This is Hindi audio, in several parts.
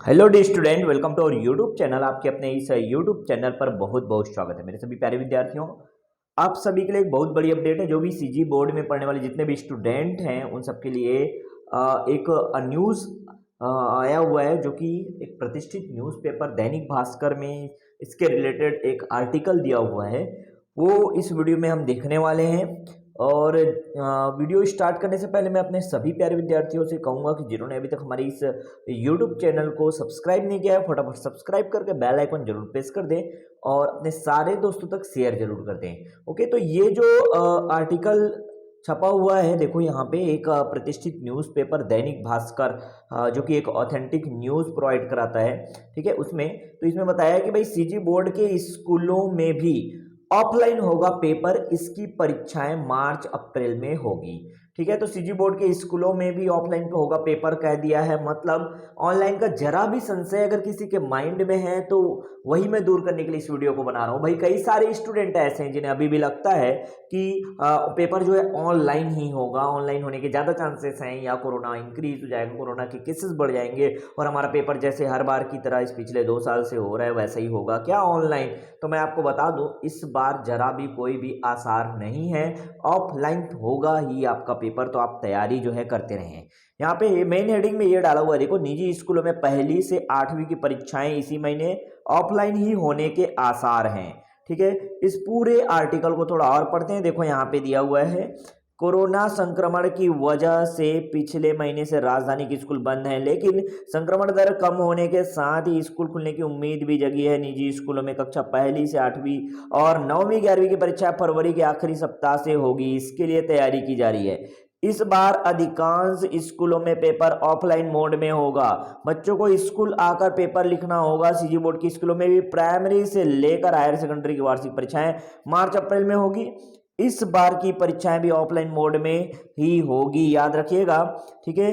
Hello dear student, welcome to our YouTube channel. आपके अपने इस यूट्यूब चैनल पर बहुत बहुत स्वागत है मेरे सभी प्यारे विद्यार्थियों। आप सभी के लिए एक बहुत बड़ी अपडेट है। जो भी सीजी बोर्ड में पढ़ने वाले जितने भी स्टूडेंट हैं उन सबके लिए एक न्यूज़ आया हुआ है, जो कि एक प्रतिष्ठित न्यूज़पेपर दैनिक भास्कर में इसके रिलेटेड एक आर्टिकल दिया हुआ है। वो इस वीडियो में हम देखने वाले हैं। और वीडियो स्टार्ट करने से पहले मैं अपने सभी प्यारे विद्यार्थियों से कहूँगा कि जिन्होंने अभी तक हमारी इस यूट्यूब चैनल को सब्सक्राइब नहीं किया है, फटाफट सब्सक्राइब करके बेल आइकन जरूर प्रेस कर दें और अपने सारे दोस्तों तक शेयर जरूर कर दें। ओके, तो ये जो आर्टिकल छपा हुआ है, देखो यहाँ पे एक प्रतिष्ठित न्यूज़पेपर दैनिक भास्कर, जो कि एक ऑथेंटिक न्यूज़ प्रोवाइड कराता है, ठीक है। इसमें बताया है कि भाई सीजी बोर्ड के स्कूलों में भी ऑफलाइन होगा पेपर, इसकी परीक्षाएं मार्च अप्रैल में होगी, ठीक है। तो सीजी बोर्ड के स्कूलों में भी ऑफलाइन पे होगा पेपर कह दिया है, मतलब ऑनलाइन का जरा भी संशय अगर किसी के माइंड में है तो वही मैं दूर करने के लिए इस वीडियो को बना रहा हूँ। भाई कई सारे स्टूडेंट ऐसे हैं जिन्हें अभी भी लगता है कि पेपर जो है ऑनलाइन ही होगा, ऑनलाइन होने के ज़्यादा चांसेस हैं, या कोरोना इंक्रीज हो जाएगा, कोरोना के केसेस बढ़ जाएंगे और हमारा पेपर जैसे हर बार की तरह इस पिछले 2 साल से हो रहा है वैसा ही होगा क्या ऑनलाइन। तो मैं आपको बता दूं, इस बार जरा भी कोई भी आसार नहीं है, ऑफलाइन होगा ही आपका पेपर। तो आप तैयारी जो है करते रहें। यहाँ पे मेन हेडिंग में ये डाला हुआ है, देखो, निजी स्कूलों में 1ली से 8वीं की परीक्षाएं इसी महीने ऑफलाइन ही होने के आसार हैं, ठीक है। इस पूरे आर्टिकल को थोड़ा और पढ़ते हैं। देखो यहाँ पे दिया हुआ है, कोरोना संक्रमण की वजह से पिछले महीने से राजधानी के स्कूल बंद हैं, लेकिन संक्रमण दर कम होने के साथ ही स्कूल खुलने की उम्मीद भी जगी है। निजी स्कूलों में कक्षा 1ली से 8वीं और 9वीं 11वीं की परीक्षा फरवरी के आखिरी सप्ताह से होगी, इसके लिए तैयारी की जा रही है। इस बार अधिकांश स्कूलों में पेपर ऑफलाइन मोड में होगा, बच्चों को स्कूल आकर पेपर लिखना होगा। सीजी बोर्ड की स्कूलों में भी प्राइमरी से लेकर हायर सेकेंडरी की वार्षिक परीक्षाएं मार्च अप्रैल में होगी। इस बार की परीक्षाएं भी ऑफलाइन मोड में ही होगी, याद रखिएगा, ठीक है।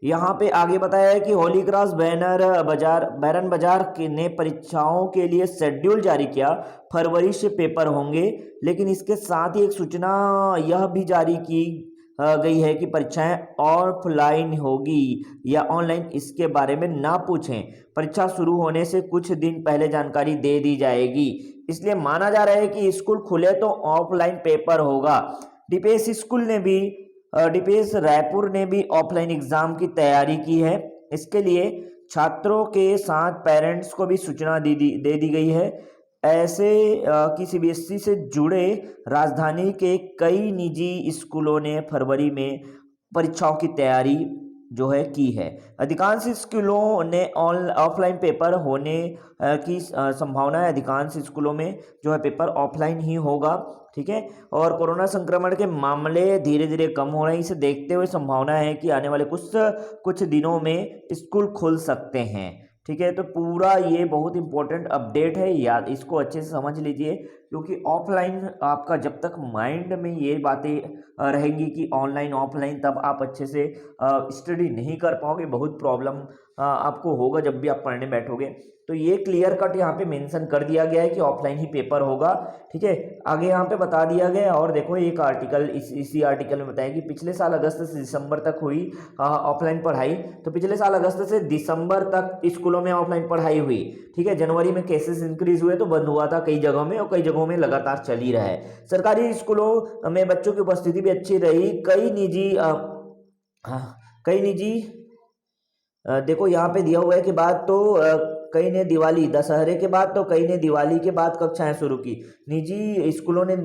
यहाँ पे आगे बताया है कि होली क्रॉस बैरन बाजार ने परीक्षाओं के लिए शेड्यूल जारी किया, फरवरी से पेपर होंगे। लेकिन इसके साथ ही एक सूचना यह भी जारी की गई है कि परीक्षाएं ऑफलाइन होगी या ऑनलाइन, इसके बारे में ना पूछें। परीक्षा शुरू होने से कुछ दिन पहले जानकारी दे दी जाएगी, इसलिए माना जा रहा है कि स्कूल खुले तो ऑफलाइन पेपर होगा। डीपीएस रायपुर ने भी ऑफलाइन एग्जाम की तैयारी की है। इसके लिए छात्रों के साथ पेरेंट्स को भी सूचना दे दी गई है। ऐसे कि सीबीएसई से जुड़े राजधानी के कई निजी स्कूलों ने फरवरी में परीक्षाओं की तैयारी जो है की है। अधिकांश स्कूलों ने ऑफलाइन पेपर होने की संभावना है। अधिकांश स्कूलों में जो है पेपर ऑफलाइन ही होगा, ठीक है। और कोरोना संक्रमण के मामले धीरे धीरे कम हो रहे हैं, इसे देखते हुए संभावना है कि आने वाले कुछ दिनों में स्कूल खुल सकते हैं, ठीक है। तो पूरा ये बहुत इंपॉर्टेंट अपडेट है, याद इसको अच्छे से समझ लीजिए, क्योंकि ऑफलाइन आपका जब तक माइंड में ये बातें रहेंगी कि ऑनलाइन ऑफलाइन, तब आप अच्छे से स्टडी नहीं कर पाओगे, बहुत प्रॉब्लम आपको होगा जब भी आप पढ़ने बैठोगे। तो ये क्लियर कट यहाँ पे मेंशन कर दिया गया है कि ऑफलाइन ही पेपर होगा, ठीक है। आगे यहाँ पे बता दिया गया, और देखो एक आर्टिकल, इसी आर्टिकल में बताया कि पिछले साल अगस्त से दिसंबर तक हुई ऑफलाइन पढ़ाई। तो पिछले साल अगस्त से दिसंबर तक स्कूलों में ऑफलाइन पढ़ाई हुई, ठीक है। जनवरी में केसेस इंक्रीज हुए तो बंद हुआ था कई जगहों में, और कई जगहों में लगातार चल ही रहा है। सरकारी स्कूलों में बच्चों की उपस्थिति भी अच्छी रही। कई निजी देखो यहाँ पे दिया हुआ है कि कई ने दिवाली दशहरे के बाद, तो कई ने दिवाली के बाद कक्षाएं शुरू की। निजी स्कूलों ने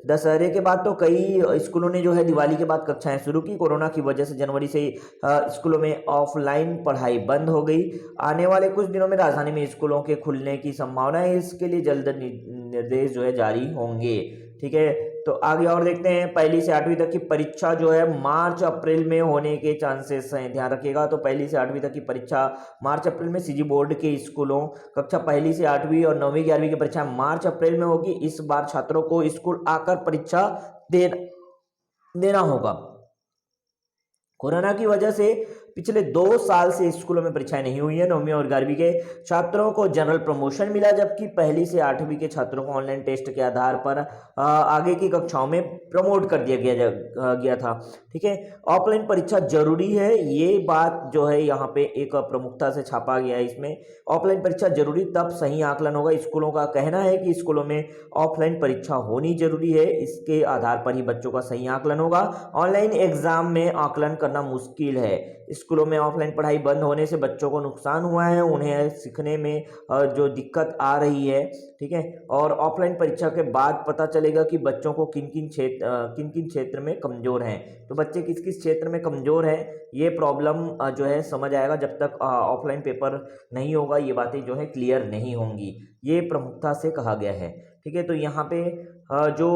दशहरे के बाद, तो कई स्कूलों ने जो है दिवाली के बाद कक्षाएं शुरू की। कोरोना की वजह से जनवरी से स्कूलों में ऑफलाइन पढ़ाई बंद हो गई। आने वाले कुछ दिनों में राजधानी में स्कूलों के खुलने की संभावना है, इसके लिए जल्द निर्देश जो है जारी होंगे, ठीक है। तो आगे और देखते हैं, 1ली से 8वीं तक की परीक्षा जो है मार्च अप्रैल में होने के चांसेस हैं, ध्यान रखिएगा। तो 1ली से 8वीं तक की परीक्षा मार्च अप्रैल में सीजी बोर्ड के स्कूलों कक्षा 1ली से 8वीं और 9वीं 11वीं की परीक्षा मार्च अप्रैल में होगी। इस बार छात्रों को स्कूल आकर परीक्षा देना होगा। कोरोना की वजह से पिछले 2 साल से स्कूलों में परीक्षाएं नहीं हुई है। 9वीं और 11वीं के छात्रों को जनरल प्रमोशन मिला, जबकि पहली से 8वीं के छात्रों को ऑनलाइन टेस्ट के आधार पर आगे की कक्षाओं में प्रमोट कर दिया गया था। ठीक है, ऑफलाइन परीक्षा जरूरी है, ये बात जो है यहाँ पे एक प्रमुखता से छापा गया है। इसमें ऑफलाइन परीक्षा जरूरी तब सही आकलन होगा। स्कूलों का कहना है कि स्कूलों में ऑफलाइन परीक्षा होनी जरूरी है, इसके आधार पर ही बच्चों का सही आकलन होगा। ऑनलाइन एग्जाम में आकलन करना मुश्किल है। स्कूलों में ऑफलाइन पढ़ाई बंद होने से बच्चों को नुकसान हुआ है, उन्हें सीखने में जो दिक्कत आ रही है। ठीक है, और ऑफलाइन परीक्षा के बाद पता चलेगा कि बच्चों को किन किन क्षेत्र में कमजोर हैं। तो बच्चे किस किस क्षेत्र में कमजोर हैं, ये प्रॉब्लम जो है समझ आएगा। जब तक ऑफलाइन पेपर नहीं होगा ये बातें जो है क्लियर नहीं होंगी, ये प्रमुखता से कहा गया है। ठीक है, तो यहाँ पे जो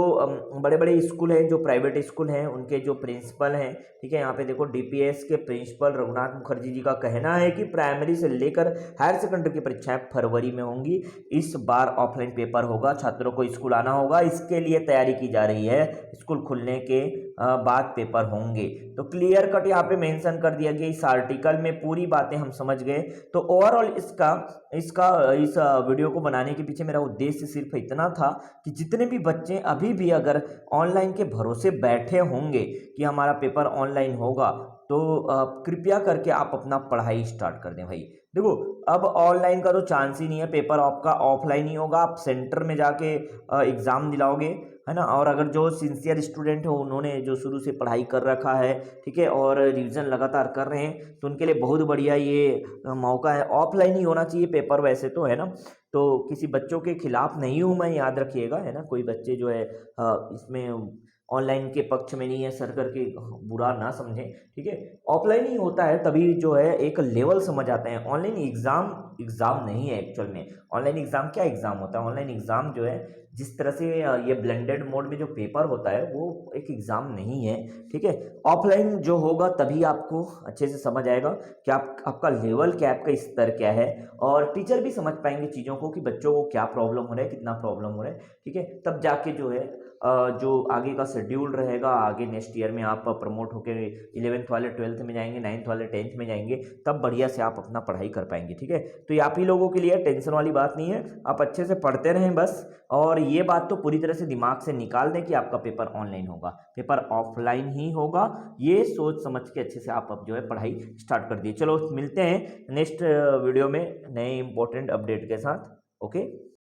बड़े बड़े स्कूल हैं, जो प्राइवेट स्कूल हैं, उनके जो प्रिंसिपल हैं, ठीक है, यहाँ पे देखो डीपीएस के प्रिंसिपल रघुनाथ मुखर्जी जी का कहना है कि प्राइमरी से लेकर हायर सेकेंडरी की परीक्षाएं फरवरी में होंगी। इस बार ऑफलाइन पेपर होगा, छात्रों को स्कूल आना होगा, इसके लिए तैयारी की जा रही है। स्कूल खुलने के बाद पेपर होंगे। तो क्लियर कट यहाँ पे मेंशन कर दिया गया, इस आर्टिकल में पूरी बातें हम समझ गए। तो ओवरऑल इस वीडियो को बनाने के पीछे मेरा उद्देश्य सिर्फ इतना था कि जितने भी बच्चे अभी भी अगर ऑनलाइन के भरोसे बैठे होंगे कि हमारा पेपर ऑनलाइन होगा, तो कृपया करके आप अपना पढ़ाई स्टार्ट कर दें भाई। देखो, अब ऑनलाइन का तो चांस ही नहीं है, पेपर आपका ऑफलाइन ही होगा। आप सेंटर में जाके एग्ज़ाम दिलाओगे, है ना। और अगर जो सिंसियर स्टूडेंट हो, उन्होंने जो शुरू से पढ़ाई कर रखा है, ठीक है, और रिवीजन लगातार कर रहे हैं, तो उनके लिए बहुत बढ़िया ये मौका है। ऑफलाइन ही होना चाहिए पेपर वैसे तो, है ना। तो किसी बच्चों के खिलाफ नहीं हूँ मैं, याद रखिएगा, है ना। कोई बच्चे जो है इसमें ऑनलाइन के पक्ष में नहीं है सर करके बुरा ना समझें। ठीक है, ऑफलाइन ही होता है तभी जो है एक लेवल समझ आता है। ऑनलाइन एग्जाम नहीं है एक्चुअल में। ऑनलाइन एग्जाम क्या एग्जाम होता है? ऑनलाइन एग्जाम जो है, जिस तरह से ये ब्लेंडेड मोड में जो पेपर होता है, वो एक एग्जाम नहीं है। ठीक है, ऑफलाइन जो होगा तभी आपको अच्छे से समझ आएगा कि आपका लेवल क्या है, आपका स्तर क्या है, और टीचर भी समझ पाएंगे चीज़ों को कि बच्चों को क्या प्रॉब्लम हो रहा है, कितना प्रॉब्लम हो रहा है। ठीक है, तब जाके जो है जो आगे का शेड्यूल रहेगा, आगे नेक्स्ट ईयर में आप प्रमोट होकर 11th वाले 12th में जाएंगे, 9th वाले 10th में जाएंगे, तब बढ़िया से आप अपना पढ़ाई कर पाएंगे। ठीक है, तो ये आप ही लोगों के लिए टेंशन वाली बात नहीं है, आप अच्छे से पढ़ते रहें बस। और ये बात तो पूरी तरह से दिमाग से निकाल दें कि आपका पेपर ऑनलाइन होगा, पेपर ऑफलाइन ही होगा। ये सोच समझ के अच्छे से आप अब जो है पढ़ाई स्टार्ट कर दिए। चलो मिलते हैं नेक्स्ट वीडियो में नए इंपॉर्टेंट अपडेट के साथ। ओके।